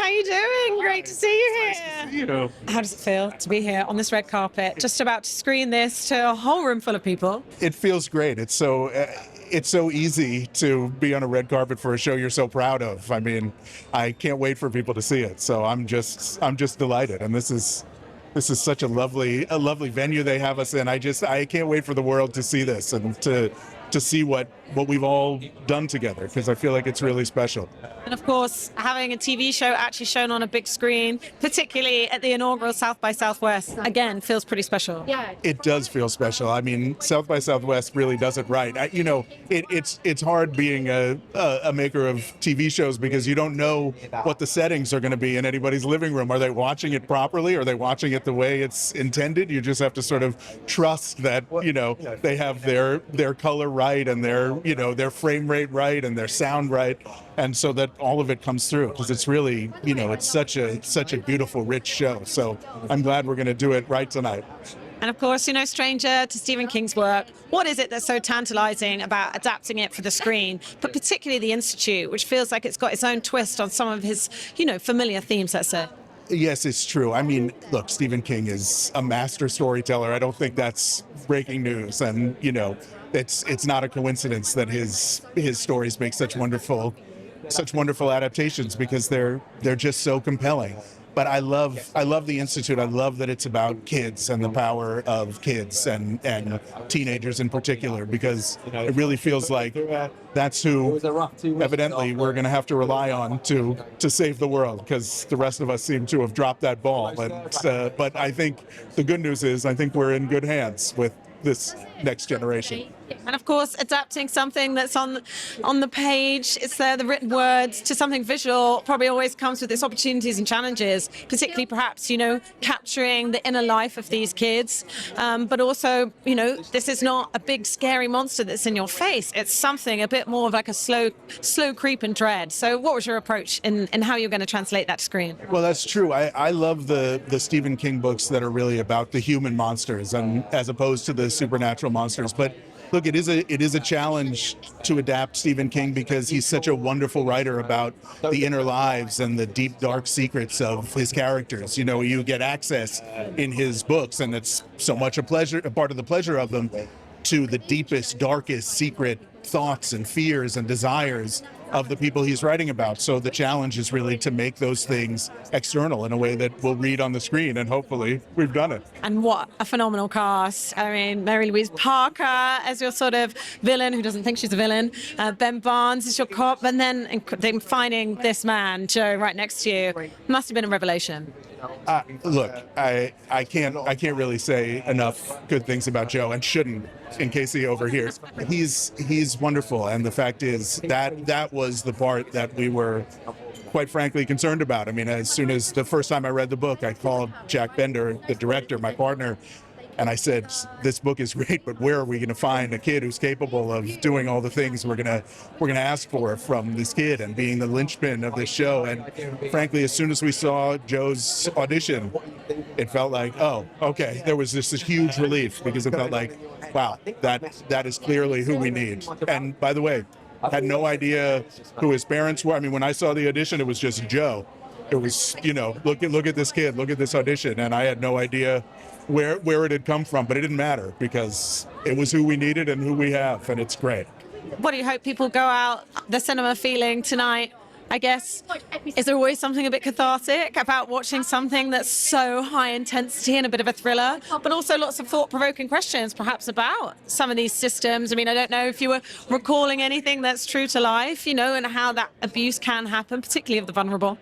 how you doing? Great to see you here. Nice to see you. How does it feel to be here on this red carpet, just about to screen this to a whole room full of people? It feels great. It's so easy to be on a red carpet for a show you're so proud of. I mean, I can't wait for people to see it. So I'm just delighted. And this is such a lovely venue they have us in. I can't wait for the world to see this and to see what we've all done together, because I feel like it's really special. And of course, having a TV show actually shown on a big screen, particularly at the inaugural South by Southwest, again, feels pretty special. Yeah. It does feel special. I mean, South by Southwest really does it right. It's hard being a maker of TV shows because you don't know what the settings are going to be in anybody's living room. Are they watching it properly? Are they watching it the way it's intended? You just have to sort of trust that, they have their color right and their frame rate right and their sound right, and so that all of it comes through, because it's really, it's such a beautiful, rich show. So I'm glad we're going to do it right tonight. And of course, you're no stranger to Stephen King's work. What is it that's so tantalizing about adapting it for the screen, but particularly The Institute, which feels like it's got its own twist on some of his, familiar themes, let's say? Yes, it's true. I mean, look, Stephen King is a master storyteller. I don't think that's breaking news. And, it's not a coincidence that his stories make such wonderful adaptations, because they're just so compelling. But I love The Institute. I love that it's about kids and the power of kids and teenagers in particular, because it really feels like that's who evidently we're going to have to rely on to save the world, because the rest of us seem to have dropped that ball. But I think the good news is I think we're in good hands with this next generation. And of course, adapting something that's on the page, it's there, the written words, to something visual probably always comes with its opportunities and challenges, particularly perhaps, capturing the inner life of these kids. But also, this is not a big scary monster that's in your face. It's something a bit more of like a slow creep and dread. So what was your approach in how you're going to translate that to screen? Well, that's true. I love the Stephen King books that are really about the human monsters, and as opposed to the supernatural monsters. But look, it is a challenge to adapt Stephen King, because he's such a wonderful writer about the inner lives and the deep, dark secrets of his characters. You get access in his books, and it's so much a part of the pleasure of them, to the deepest, darkest, secret thoughts and fears and desires of the people he's writing about. So the challenge is really to make those things external in a way that we'll read on the screen, and hopefully we've done it. And what a phenomenal cast. I mean, Mary Louise Parker as your sort of villain who doesn't think she's a villain. Ben Barnes is your cop, and then finding this man, Joe, right next to you, must have been a revelation. Look, I can't really say enough good things about Joe, and shouldn't, in case he overhears. He's wonderful, and the fact is that was the part that we were quite frankly concerned about. I mean, as soon as the first time I read the book, I called Jack Bender, the director, my partner, and I said, this book is great, but where are we going to find a kid who's capable of doing all the things we're going to ask for from this kid and being the linchpin of this show? And frankly, as soon as we saw Joe's audition, it felt like, oh, okay, there was this huge relief, because it felt like, wow, that is clearly who we need. And by the way, I had no idea who his parents were. I mean, when I saw the audition, it was just Joe. It was, look at this kid, look at this audition, and I had no idea where it had come from, but it didn't matter, because it was who we needed and who we have, and it's great. What do you hope people go out the cinema feeling tonight? I guess, is there always something a bit cathartic about watching something that's so high intensity and a bit of a thriller, but also lots of thought-provoking questions perhaps about some of these systems? I mean, I don't know if you were recalling anything that's true to life, and how that abuse can happen, particularly of the vulnerable.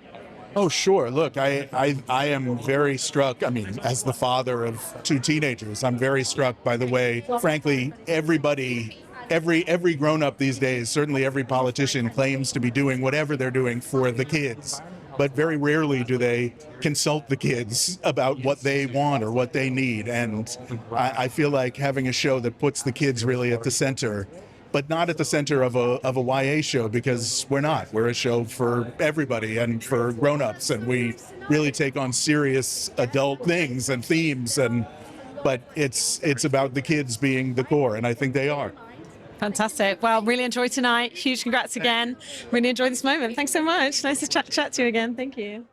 Oh, sure. Look, I am very struck. I mean, as the father of two teenagers, I'm very struck by the way, frankly, everybody, every grown-up these days, certainly every politician, claims to be doing whatever they're doing for the kids. But very rarely do they consult the kids about what they want or what they need. And I feel like having a show that puts the kids really at the center, but not at the center of a YA show, because we're not. We're a show for everybody and for grown-ups, and we really take on serious adult things and themes, but it's about the kids being the core, and I think they are. Fantastic. Well, really enjoyed tonight. Huge congrats again. Really enjoyed this moment. Thanks so much. Nice to chat to you again. Thank you.